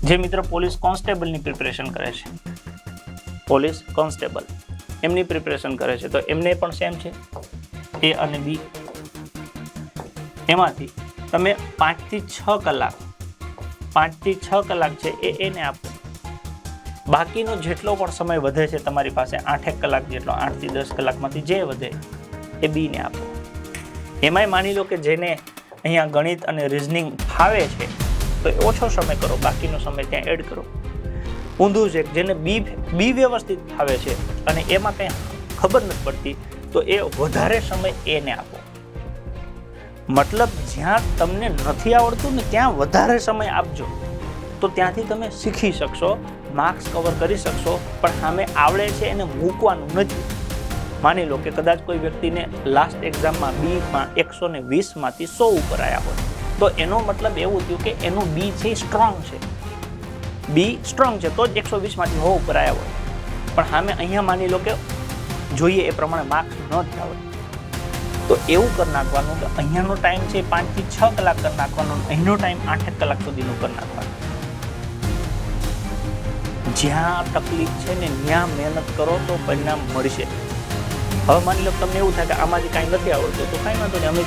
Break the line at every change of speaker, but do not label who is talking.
જે મિત્ર police કોન્સ્ટેબલની preparation કરે છે, પોલીસ કોન્સ્ટેબલ એમની પ્રિપેરેશન કરે છે, તો એમને પણ સેમ છે એ અને બી. એમાંથી તમે 5 થી 6 કલાક 5 થી 6 કલાક છે એ એને આપો. બાકીનો જેટલો પણ સમય વધે છે તમારી પાસે 8 કલાક જેટલો, 8 થી 10 કલાકમાંથી જે વધે એ બીને આપો. એમાંય માની લો કે જેને અહીંયા ગણિત અને રિઝનિંગ ફાવે છે તો એ ઓછો સમય કરો, બાકીનો સમય ત્યાં એડ કરો. ઊંધું છે જેને બી વ્યવસ્થિત ફાવે છે અને એમાં કંઈ ખબર નથી પડતી તો એ વધારે સમય એને આપો. મતલબ જ્યાં તમને નથી આવડતું ને ત્યાં વધારે સમય આપજો, તો ત્યાંથી તમે શીખી શકશો, માર્ક્સ કવર કરી શકશો. પણ સામે આવડે છે એને મૂકવાનું નથી. માની લો કે કદાચ કોઈ વ્યક્તિને લાસ્ટ એક્ઝામમાં બીમાં 120માંથી 100 ઉપર આવ્યા હોય, તો એનો મતલબ એવું થયું કે એનું બી છે સ્ટ્રોંગ છે, બી સ્ટ્રોંગ છે તો જ 120માંથી 100 ઉપર આવ્યા હોય. પણ સામે અહીંયા માની લો કે જોઈએ એ પ્રમાણે માર્ક્સ ન થયા હોય, તો એવું કરી નાખવાનું કે અહીંયાનો ટાઈમ છે 5 થી 6 કલાક કરી નાખવાનો, અહીંનો ટાઈમ 8 કલાક સુધીનો કરી નાખવાનો. જ્યાં તકલીફ છે ને ત્યાં મહેનત કરો તો પરિણામ મળશે. હવે માની લો તમને એવું થાય કે આમાંથી કાંઈ નથી આવડતું, તો કાંઈ વાંધો નહીં, અમે